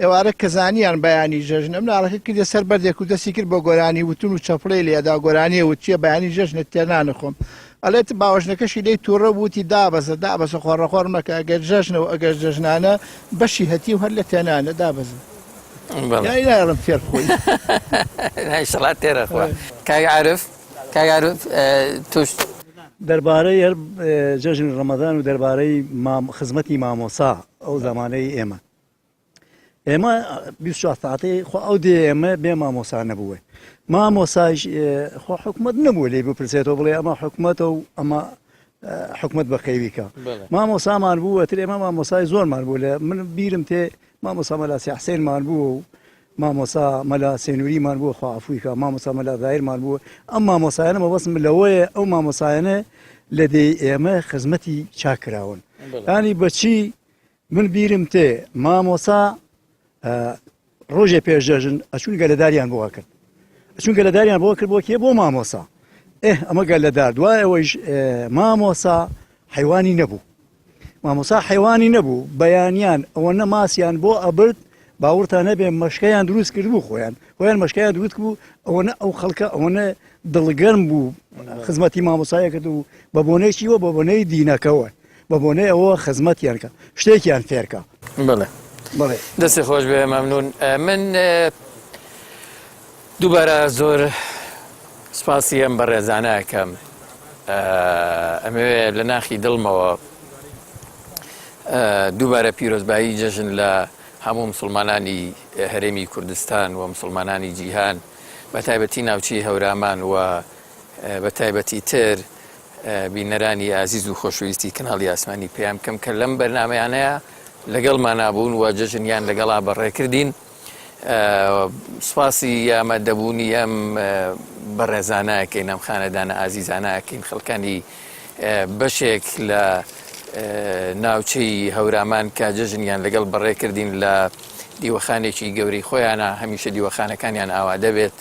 ئێوارە کەزانیان بەیانی جەژن ئەم ناڵەکە کردێ سەر بەردێک و دەستی کرد بۆ گۆرانی وتون و چەپڵەی لێدا گۆرانیە و چیە بەیانی جەژنە تێر نانەخۆم ئەڵێت باوەژنەکەشی لێی تووڕە بووتی دابەزە خۆڕەخۆڕ مەکە ئەگەر جەژنەوە ئەگەر جەژنانە بەشی هەتی و هەر لە تێنانە دابەزە ناڵم فێر خۆی شڵات تێرەخوا کاگعرف توش دەربارەی هەر جەژن ڕەمەدان و دەربارەی خزمەتی مامۆسا ئەو زمانەی ئێمە 24 ساعتی خۆ ئەو دێ ئێمە بێ مامۆسا نەبووە مامۆساش خۆ حکومت نەبوو لێ بپرسێتەوە بڵێ ئەمە حکومەتە و ئەمە حکومت بە خەیویکە مامۆسامان بووە تر ئێمە مامۆسای زۆرمان بوو لە من بیرم تێ مامۆسا مەلا سیحسێنمان بووە و مامۆسا مەلا سێنووریمان بووە خواعفوویکە مامۆسا مەلا دایرمان بووە ئەم مامۆسایانە مەبەستم لەوەیە ئەو مامۆسایانە لە دەی ئێمە خزمەتی چاکراون ینی بەچی من بیرم تێ مامۆسا ڕۆژێ پێشدەژن ئەچون گەلەداریان بۆ کرد ئەچون گەلەداریان بۆ کرد بۆ کێ بۆ مامۆسا ئەمە گەلەدار دوای ئەوەیش مامۆسا حیوانی نەبوو مامۆسا حیوانی نەبوو بەیانیان ئەوەنە ماسییان بۆ ئەبرد باوەڕتان نەبێ مەشکەیان دروست کرد بوو خۆیان مەشکەیان دروست بوو ئەوەنە ئەو خەڵکە ئەوەنە دڵگەرم بوو خزمەتی مامۆسایە کرد و بە بۆنەیەکیوە بە بۆنەی دینەکەەوە بە بۆنەی ئەوە خزمەتیان کە شتێکیان فێرکە بڵێ دەستی خۆش بێ مەمنون من دووبارە زۆر سپاسی ئەم بەڕێزانەکەم ئەمەوێ لە ناخی دڵمەوە دووبارە پیرۆزبایی جەژن لە هەموو مسلمانانی هەرێمی کوردستان و مسلمانانی جیهان بە تایبەتی ناوچی هەورامان و بە تایبەتی تر بینەرانی ئازیز و خۆشەویستی کەناڵی ئاسمانی پێیان بکەم کە لەم بەرنامەیانەیە لەگەڵمان نابوون و جەژنیان لەگەڵا بەڕێکردین سپاسی یامەدەبوونی ئەم بەڕێزانەکەین ئەم خانەدانە ئازیزانەکەین خەڵکانی بەشێک لە ناوچەی هەورامان کە جەژنیان لەگەڵ بەڕێکردین لە دیوەخانێکی گەوری خۆیانە هەمیشە دیوەخانەکانیان ئاوا دەبێت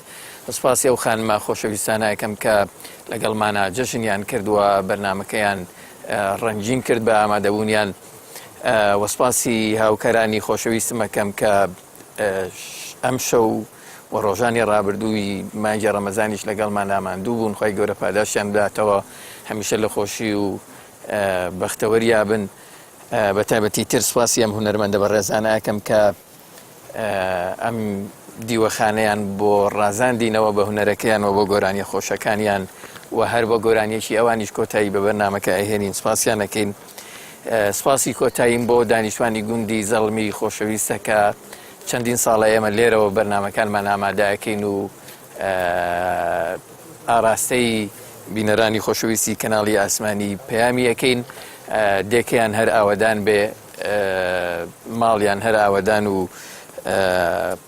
سپاسی ئەو خانمە خۆشەویستانەکەم کە لەگەڵمانە جەژنیان کردووە بەرنمەکەیان ڕەنجین کرد بە ئامادەبوونیان وەسپاسی هاوکەرانی خۆشەویستمەکەم کە ئەم شەو و ڕۆژانی ڕابردووی مانگی ڕەمەزانیش لەگەڵمان ئاماندوو بوون خۆی گەورە پاداشیان بداتەوە هەمیشە لە خۆشی و بەختەوەریا بن بە تایبەتی تر سپاسی ئەم هونەرمەندە بەڕێزانەکەم کە ئەم دیوەخانەیان بۆ ڕازاندینەوە بە هونەرەکەیانەوە بۆ گۆرانی خۆشەکانیان و هەر بۆ گۆرانیەکی ئەوانیش کۆتایی بە بەرنامەکە ئەهێنین سپاسیانەکەین سپاسی کۆتاییم بۆ دانیشتوانی گوندی زەڵمی خۆشەویستە کە چەندین ساڵە ئێمە لێرەوە بەرنامەکانمان ئامادەکەین و ئاراستەی بینەرانی خۆشەویستی کەناڵی ئاسمانی پەیامی یەکەین دێکیان هەر ئاوەدان بێ ماڵیان هەر ئاوەدان و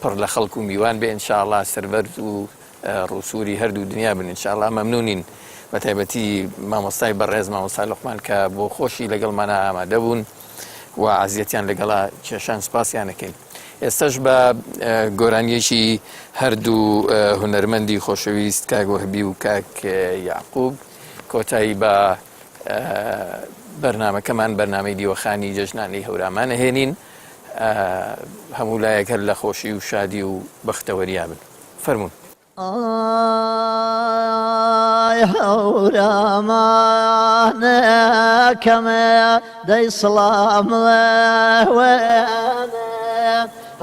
پڕ لە خەڵک و میوان بێ ئینشاءڵڵا سەربەرز و ڕووسوری هەردوو دنیا بن ئینشاءڵڵا مەمنونین بە تایبەتی مامۆستای بەڕێز مامۆستا لوقمان کە بۆ خۆشی لەگەڵمانە ئامادە بوون و عەزیەتیان لەگەڵا کێشان سپاسیانەکەین ئێستاش بە گۆرانیەکی هەردوو هونەرمەندی خۆشەویست کاک وەهبی و کاک یعقوب کۆتایی بە بەرنامەکەمان بەرنامەی دیوەخانی جەژنانەی هەورامان هێنین هەموو لایەک هەر لە خۆشی و شادی و بەختەوەریا بن فەرموون هەوراmanەکەمە دەی سڵام لەوێنێ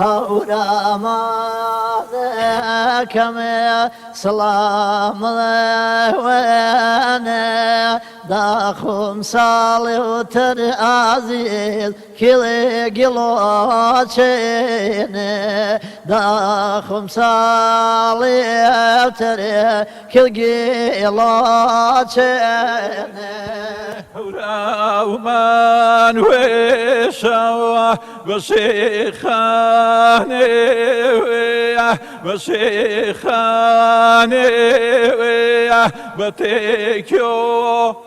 هەوراmanەکەمە سڵام لەوێنێ داخم ساڵی وتر ئازیز کڵێ گڵۆچێنێ داخم ساڵی وتر کڵگڵۆچێنێ هەورامان وێشەوە بەشێخانێ بەشێخانێ بەتێکۆ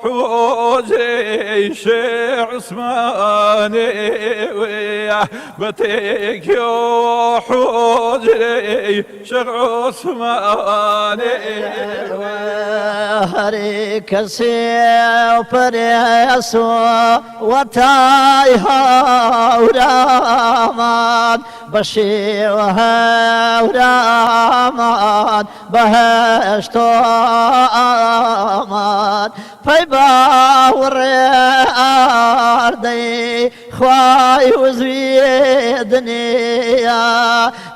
حوزەی شێخ عوسمانێ بەتێکۆ حوزەی شێخ عوسمانێ هەری کەسێ پەرێسۆ وەتای هەورامان بەشێوە هەورامان بەهەشتۆ ئامان پەی باوەڕێ ئاردەی خوای وزوی دنیا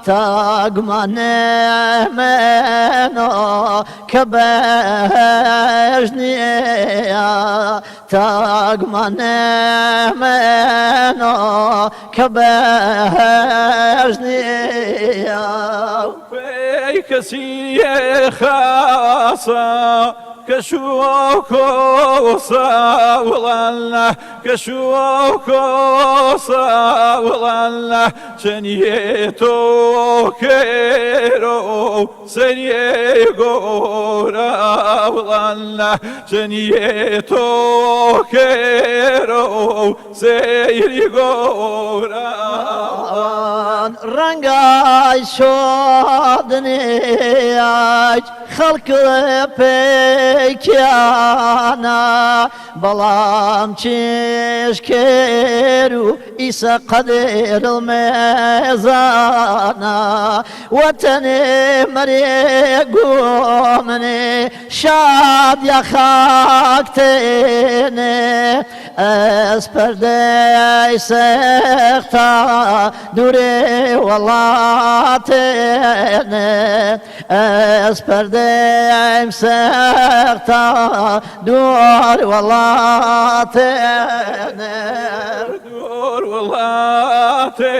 تاگمانێمێنۆ کە بەهەش نییە تاگمانێمێنۆ کە بەهەش نییە پێی کەسی خاسە كشوكو ساولنا كشوكو ساولنا شنيتو كيرو سنيغو راولنا شنيتو كيرو سنيغو راولنا رنگای شادنیاج خلق پیکیانا بلام چشکرو ایسا قدر المیزانا وطن مریگومنی شاد یا خاکتینی از پرده سختا دوری ولاتینی از پرده سختا دور ولاتینی دور ولاتینی